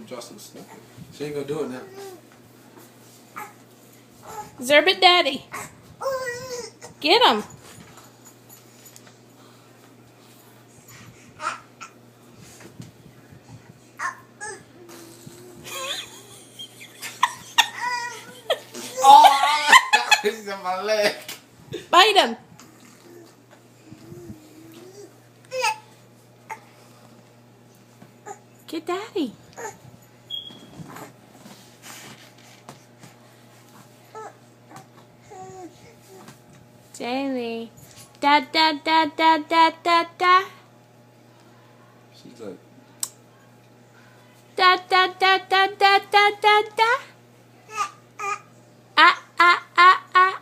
Jocelyn sniffing. She ain't gonna do it now. Zerbit Daddy. Get him. Oh! He's on my leg. Bite him. Get Daddy. Jamie. Da da da da da da da. She's like, Da da da da da da da da. Ah ah ah ah.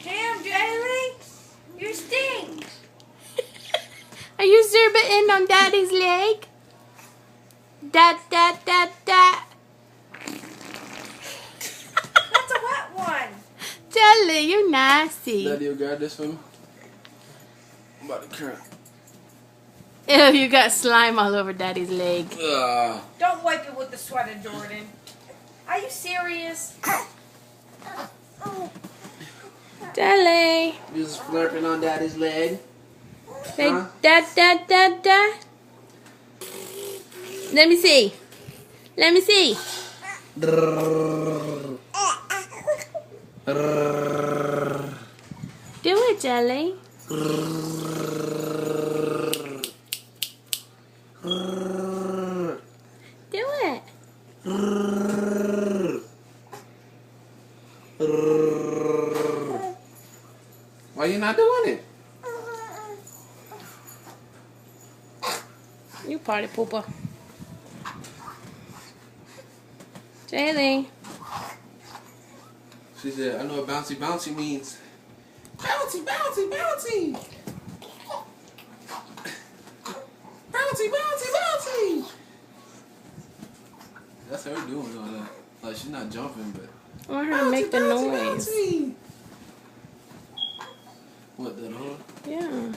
Damn, Jaylee, you stink. Are you zerbating on Daddy's leg? Da da da da. That's a wet one. Jelly, you nasty. Daddy, you grab this for me? I'm about to cramp. Ew, you got slime all over Daddy's leg. Don't wipe it with the sweater, Jordan. Are you serious? Jelly. You just flirting on Daddy's leg. Say Huh? da da da da. Let me see. Let me see. Do it, Jelly. Do it. Why you not doing it? You party pooper. Jaylee. She said, I know what bouncy bouncy means. Bouncy, bouncy, bouncy! Bouncy, bouncy, bouncy! That's her doing all that. Like, she's not jumping, but... I want her to make the noise. Bouncy. What, that huh? Yeah.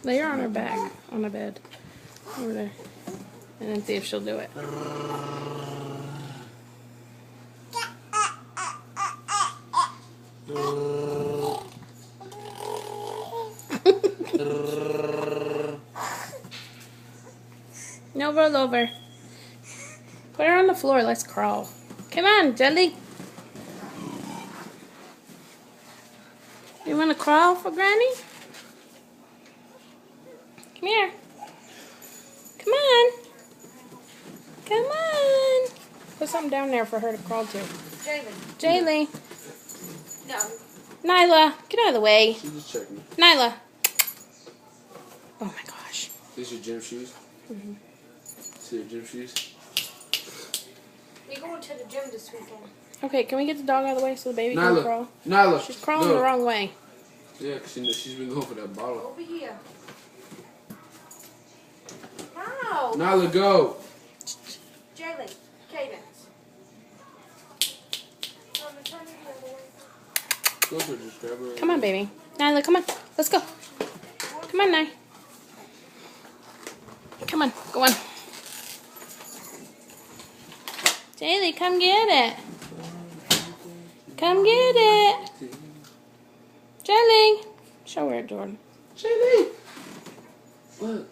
Lay her on her back, on the bed. Over there. And then see if she'll do it. No, roll over. Put her on the floor. Let's crawl. Come on, Jelly. You want to crawl for Granny? Come here. Come on. Come on. Put something down there for her to crawl to. Jaylee. Jaylee. No. Nyla, get out of the way. She's just checking. Nyla. Oh my gosh. These your gym shoes? Mm-hmm. See your gym shoes? We're going to the gym this weekend. Okay, can we get the dog out of the way so the baby can crawl? Nyla. She's crawling go. the wrong way. Yeah, because she's been going for that bottle. Over here. Wow. Nyla, go. Jaylee, Cadence. Go for it, just grab her. Come on, baby. Nyla, come on. Let's go. Come on, Ny. Come on, go on. Jaylee, come get it. Come get it. Jelly. Show her, Jordan. Jaylee. Look.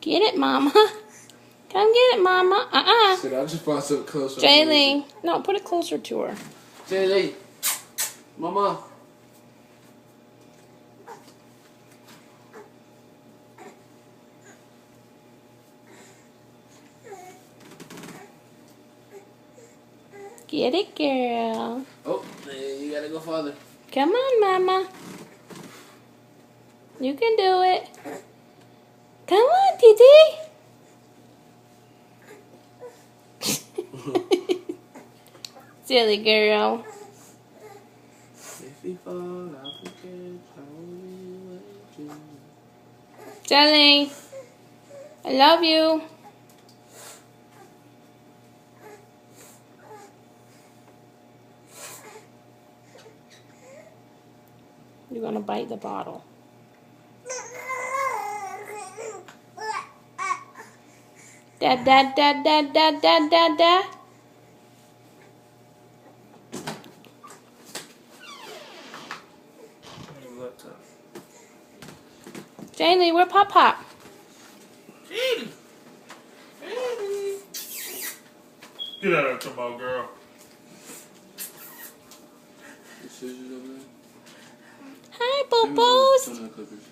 Get it, Mama. Come get it, Mama. Said I just brought something closer. Jaylee. No, put it closer to her. Jaylee. Mama. Get it, girl. Oh, you gotta go farther. Come on, Mama. You can do it. Come on, Didi. Silly girl. If he fall off the edge, I only let you. Jelly, I love you. You're gonna bite the bottle. Dad, dad, dad, dad, dad, dad, dad, dad. Jaylee, where Pop Pop? Jaylee! Get out of there, come on, girl. The scissors over there? Hi, Boo-Boos. Some of the clippers.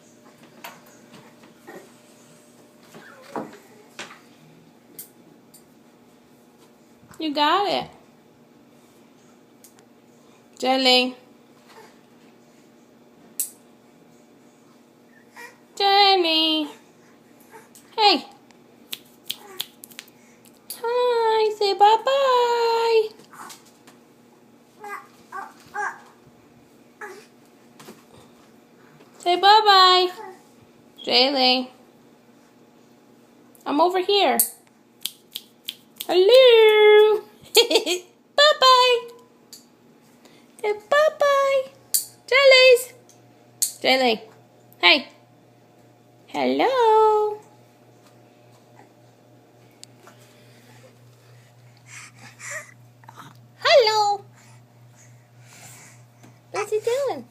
You got it. Jelly. Jelly. Hey. Hi, say bye-bye. Say bye-bye. Jaylee. I'm over here. Hello. Bye-bye. Say bye-bye. Jellies. Jaylee. Hey. Hello. Hello. What's he doing?